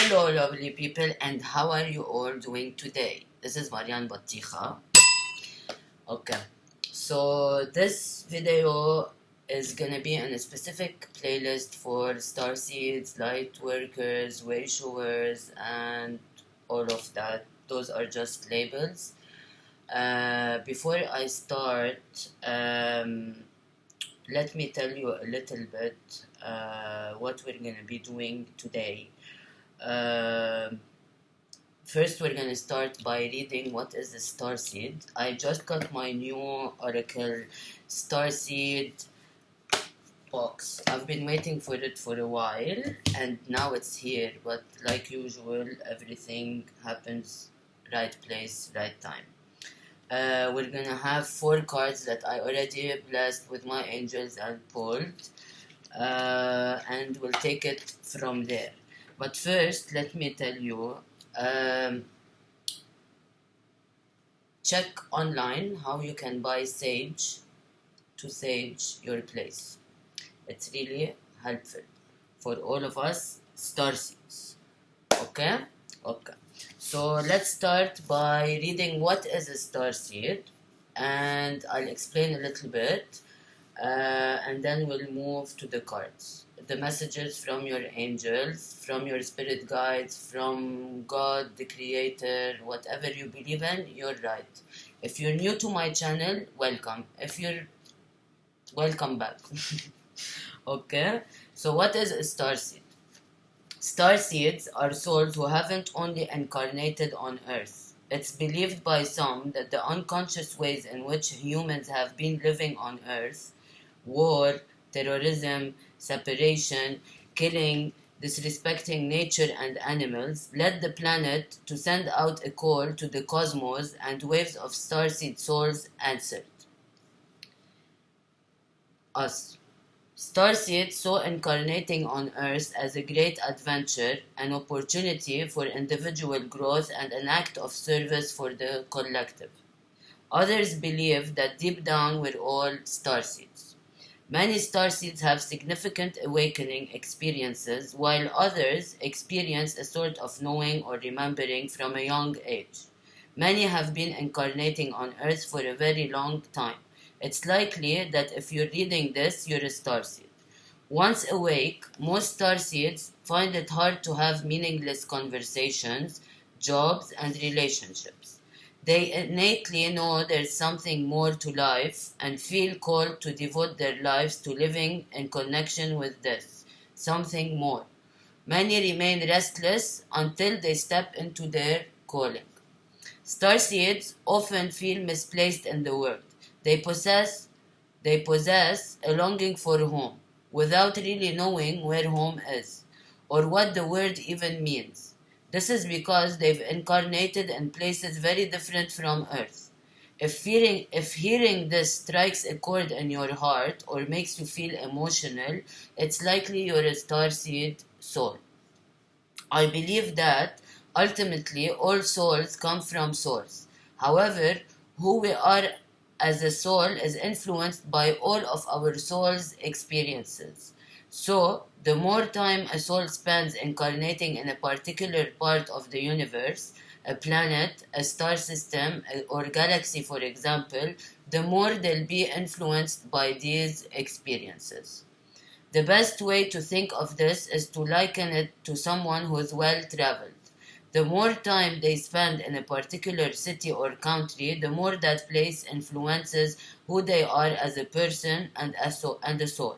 Hello lovely people, and how are you all doing today? This is Marian Batticha. Okay, so this video is gonna be in a specific playlist for starseeds, light workers, way showers, and all of that. Those are just labels. Before I start, let me tell you a little bit what we're gonna be doing today. First, we're gonna start by reading what is a starseed. I just got my new Oracle Starseed box. I've been waiting for it for a while, and now it's here. But like usual, everything happens right place, right time. We're gonna have 4 cards that I already blessed with my angels and pulled, and we'll take it from there. But first, let me tell you, check online how you can buy sage to sage your place. It's really helpful for all of us starseeds. Okay? Okay. So let's start by reading what is a starseed, and I'll explain a little bit, and then we'll move to the cards. The messages from your angels, from your spirit guides, from God, the creator, whatever you believe in, you're right. If you're new to my channel, welcome. If you're welcome back. Okay, so what is a starseed? Starseeds are souls who haven't only incarnated on Earth. It's believed by some that the unconscious ways in which humans have been living on Earth, war, terrorism, separation, killing, disrespecting nature and animals, led the planet to send out a call to the cosmos, and waves of starseed souls answered. Us. Starseeds saw incarnating on Earth as a great adventure, an opportunity for individual growth, and an act of service for the collective. Others believe that deep down we're all starseeds. Many starseeds have significant awakening experiences, while others experience a sort of knowing or remembering from a young age. Many have been incarnating on Earth for a very long time. It's likely that if you're reading this, you're a starseed. Once awake, most starseeds find it hard to have meaningless conversations, jobs, and relationships. They innately know there's something more to life and feel called to devote their lives to living in connection with this, something more. Many remain restless until they step into their calling. Starseeds often feel misplaced in the world. They possess a longing for home, without really knowing where home is, or what the word even means. This is because they've incarnated in places very different from Earth. If hearing this strikes a chord in your heart or makes you feel emotional, it's likely you're a starseed soul. I believe that, ultimately, all souls come from source. However, who we are as a soul is influenced by all of our soul's experiences. So, the more time a soul spends incarnating in a particular part of the universe, a planet, a star system, or galaxy, for example, the more they'll be influenced by these experiences. The best way to think of this is to liken it to someone who's well-traveled. The more time they spend in a particular city or country, the more that place influences who they are as a person and a soul.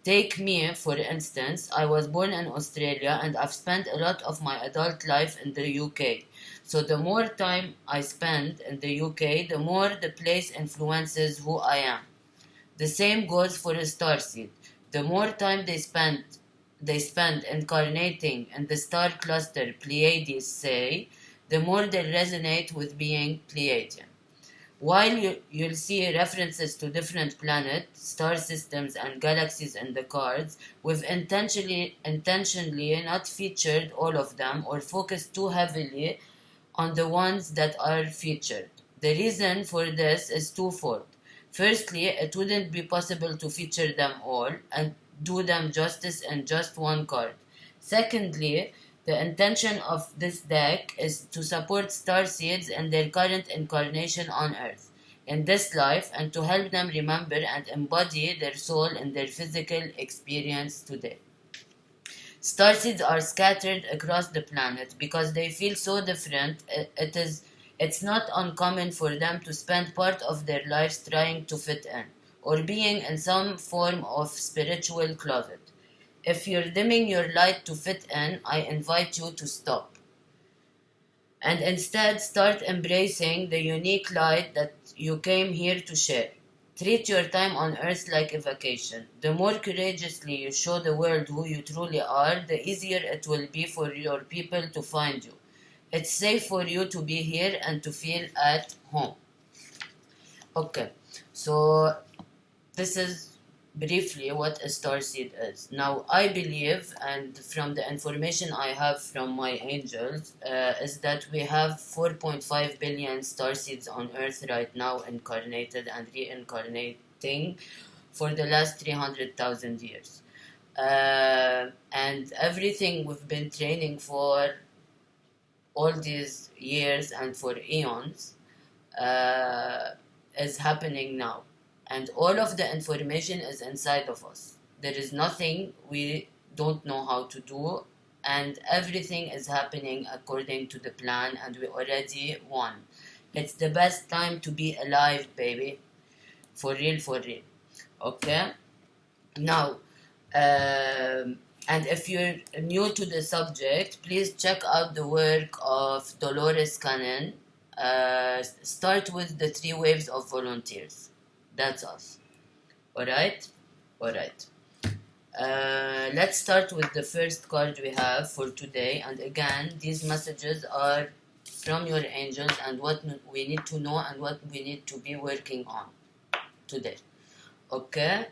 Take me, for instance. I was born in Australia and I've spent a lot of my adult life in the UK. So the more time I spend in the UK, the more the place influences who I am. The same goes for a starseed. The more time they spend incarnating in the star cluster Pleiades, say, the more they resonate with being Pleiadian. While you'll see references to different planets, star systems, and galaxies in the cards, we've intentionally not featured all of them or focused too heavily on the ones that are featured. The reason for this is twofold. Firstly, it wouldn't be possible to feature them all and do them justice in just one card. Secondly, The intention of this deck is to support starseeds in their current incarnation on Earth, in this life, and to help them remember and embody their soul in their physical experience today. Starseeds are scattered across the planet because they feel so different. It's not uncommon for them to spend part of their lives trying to fit in, or being in some form of spiritual closet. If you're dimming your light to fit in, I invite you to stop and instead start embracing the unique light that you came here to share. Treat your time on Earth like a vacation. The more courageously you show the world who you truly are, the easier it will be for your people to find you. It's safe for you to be here and to feel at home. Okay, so this is briefly what a starseed is. Now, I believe, and from the information I have from my angels, is that we have 4.5 billion starseeds on Earth right now, incarnated and reincarnating for the last 300,000 years. And everything we've been training for all these years and for eons is happening now. And all of the information is inside of us. There is nothing we don't know how to do, and everything is happening according to the plan, and we already won. It's the best time to be alive, baby. For real, for real. Okay? Now, and if you're new to the subject, please check out the work of Dolores Cannon. Start with the 3 waves of volunteers. That's us. Alright? Alright. Let's start with the first card we have for today. And again, these messages are from your angels and what we need to know and what we need to be working on today. Okay?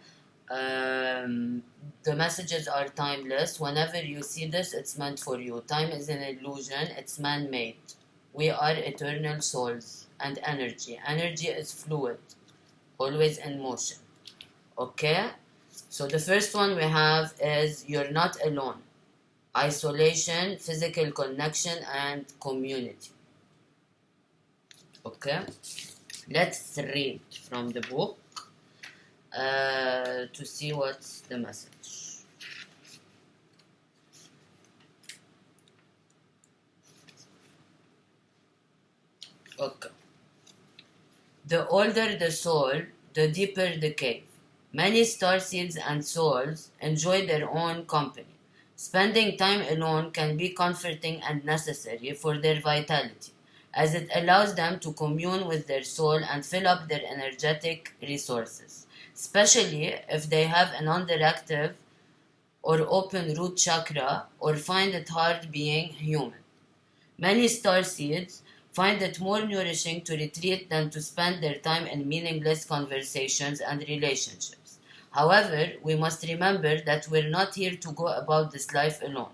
The messages are timeless. Whenever you see this, it's meant for you. Time is an illusion. It's man-made. We are eternal souls and energy. Energy is fluid, always in motion. Okay? So the first one we have is you're not alone. Isolation, physical connection, and community. Okay? Let's read from the book to see what's the message. Okay. The older the soul, the deeper the cave. Many starseeds and souls enjoy their own company. Spending time alone can be comforting and necessary for their vitality, as it allows them to commune with their soul and fill up their energetic resources, especially if they have an underactive or open root chakra or find it hard being human. Many starseeds find it more nourishing to retreat than to spend their time in meaningless conversations and relationships. However, we must remember that we're not here to go about this life alone.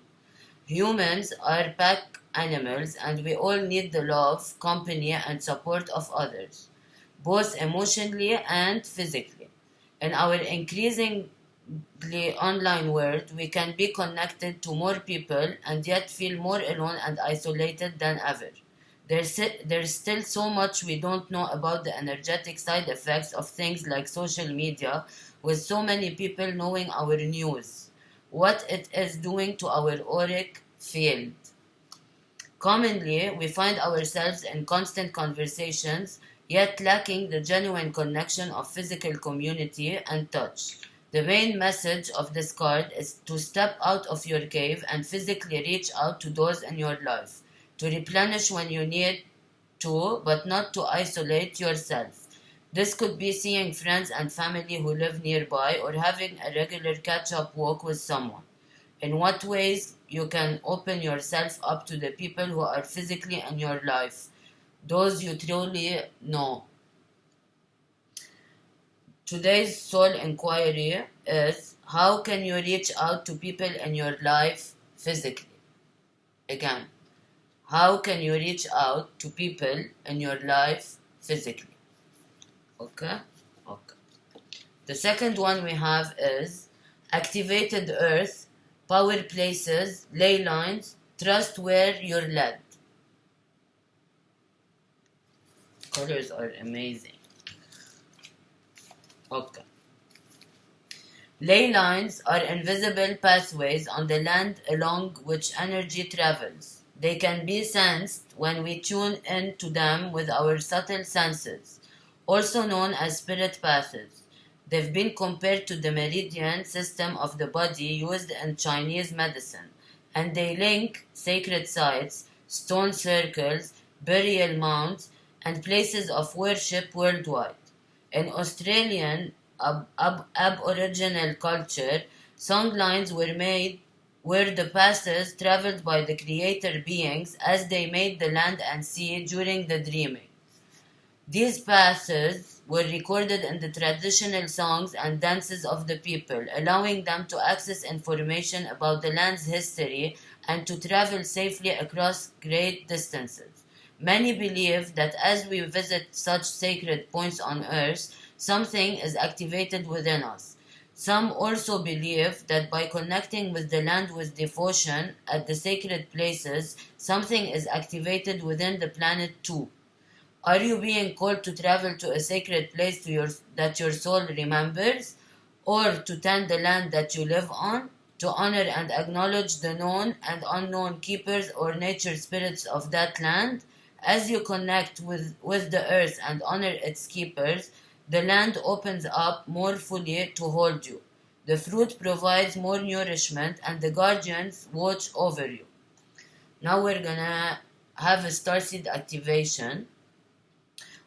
Humans are pack animals and we all need the love, company, and support of others, both emotionally and physically. In our increasingly online world, we can be connected to more people and yet feel more alone and isolated than ever. There's still so much we don't know about the energetic side effects of things like social media, with so many people knowing our news, what it is doing to our auric field. Commonly, we find ourselves in constant conversations, yet lacking the genuine connection of physical community and touch. The main message of this card is to step out of your cave and physically reach out to those in your life, to replenish when you need to, but not to isolate yourself. This could be seeing friends and family who live nearby or having a regular catch-up walk with someone. In what ways you can open yourself up to the people who are physically in your life, those you truly know. Today's soul inquiry is, how can you reach out to people in your life physically? Again, how can you reach out to people in your life physically? Okay? Okay. The second one we have is activated earth, power places, ley lines, Trust where you're led. Colors are amazing. Okay. Ley lines are invisible pathways on the land along which energy travels. They can be sensed when we tune into them with our subtle senses, also known as spirit paths. They've been compared to the meridian system of the body used in Chinese medicine, and they link sacred sites, stone circles, burial mounds, and places of worship worldwide. In Australian Aboriginal culture, song lines were made were the passes traveled by the creator beings as they made the land and sea during the dreaming. These passes were recorded in the traditional songs and dances of the people, allowing them to access information about the land's history and to travel safely across great distances. Many believe that as we visit such sacred points on earth, something is activated within us. Some also believe that by connecting with the land with devotion at the sacred places, something is activated within the planet too. Are you being called to travel to a sacred place that your soul remembers, or to tend the land that you live on, to honor and acknowledge the known and unknown keepers or nature spirits of that land? As you connect with the earth and honor its keepers, the land opens up more fully to hold you. The fruit provides more nourishment and the guardians watch over you. Now we're gonna have a starseed activation.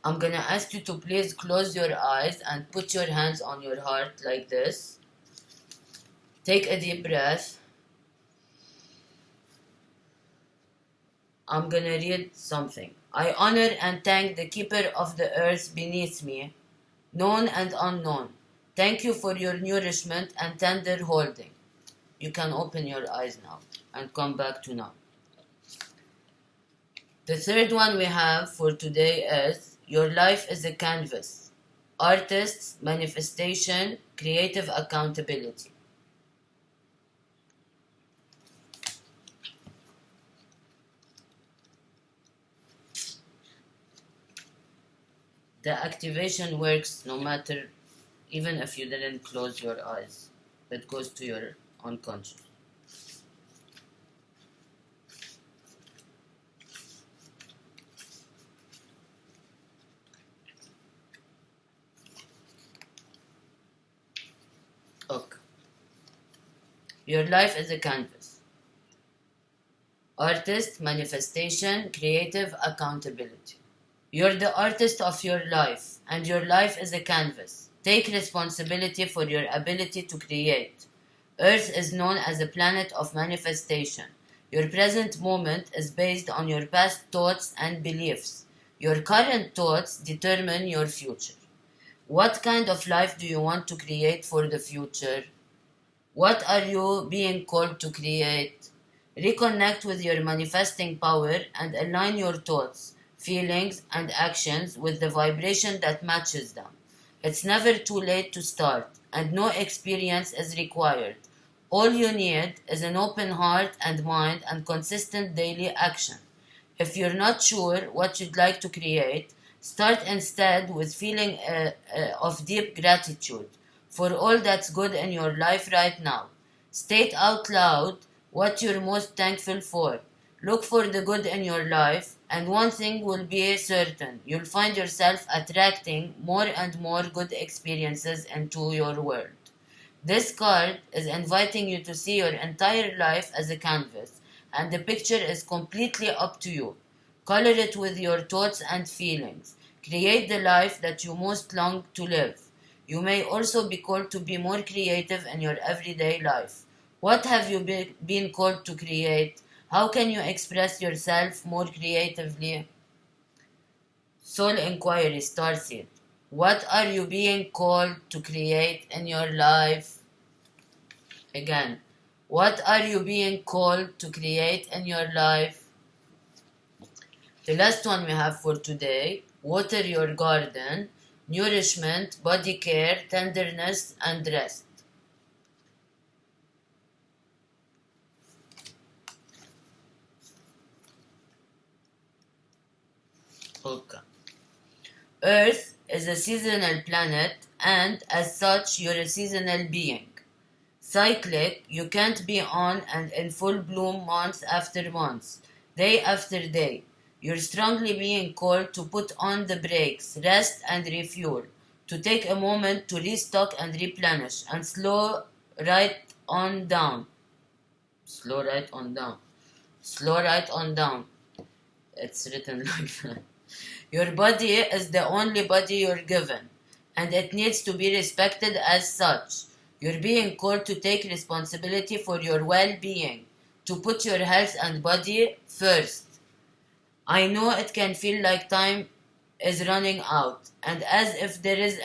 I'm gonna ask you to please close your eyes and put your hands on your heart like this. Take a deep breath. I'm gonna read something. I honor and thank the keeper of the earth beneath me, known and unknown. Thank you for your nourishment and tender holding. You can open your eyes now and come back to now. The third one we have for today is your life is a canvas. Artists, manifestation, creative accountability. The activation works no matter, even if you didn't close your eyes. It goes to your unconscious. Okay. Your life is a canvas. Artist, manifestation, creative accountability. You're the artist of your life, and your life is a canvas. Take responsibility for your ability to create. Earth is known as a planet of manifestation. Your present moment is based on your past thoughts and beliefs. Your current thoughts determine your future. What kind of life do you want to create for the future? What are you being called to create? Reconnect with your manifesting power and align your thoughts, feelings, and actions with the vibration that matches them. It's never too late to start, and no experience is required. All you need is an open heart and mind and consistent daily action. If you're not sure what you'd like to create, start instead with feeling of deep gratitude for all that's good in your life right now. State out loud what you're most thankful for. Look for the good in your life, and one thing will be certain: you'll find yourself attracting more and more good experiences into your world. This card is inviting you to see your entire life as a canvas, and the picture is completely up to you. Color it with your thoughts and feelings. Create the life that you most long to live. You may also be called to be more creative in your everyday life. What have you been called to create? How can you express yourself more creatively? Soul Inquiry Starseed. What are you being called to create in your life? Again, what are you being called to create in your life? The last one we have for today: water your garden, nourishment, body care, tenderness, and rest. Okay. Earth is a seasonal planet, and as such, you're a seasonal being. Cyclic, you can't be on and in full bloom month after month, day after day. You're strongly being called to put on the brakes, rest and refuel, to take a moment to restock and replenish, and slow right on down. Slow right on down. Slow right on down. It's written like that. Your body is the only body you're given, and it needs to be respected as such. You're being called to take responsibility for your well-being, to put your health and body first. I know it can feel like time is running out, and as if there is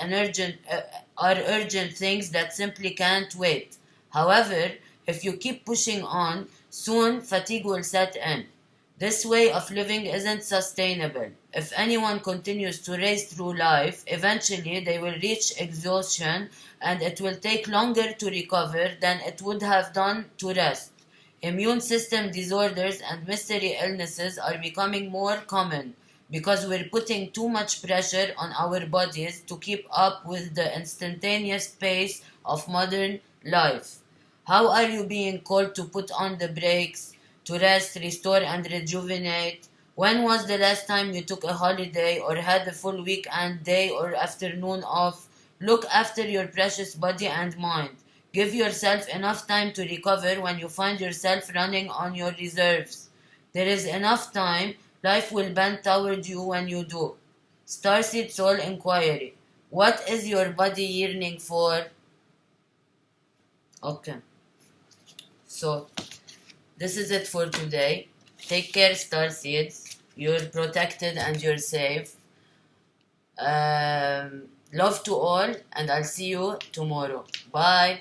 are urgent things that simply can't wait. However, if you keep pushing on, soon fatigue will set in. This way of living isn't sustainable. If anyone continues to race through life, eventually they will reach exhaustion, and it will take longer to recover than it would have done to rest. Immune system disorders and mystery illnesses are becoming more common because we're putting too much pressure on our bodies to keep up with the instantaneous pace of modern life. How are you being called to put on the brakes, to rest, restore, and rejuvenate? When was the last time you took a holiday or had a full weekend day or afternoon off? Look after your precious body and mind. Give yourself enough time to recover when you find yourself running on your reserves. There is enough time. Life will bend toward you when you do. Starseed Soul Inquiry. What is your body yearning for? Okay. So, this is it for today. Take care, Starseeds. You're protected and you're safe. Love to all, and I'll see you tomorrow. Bye.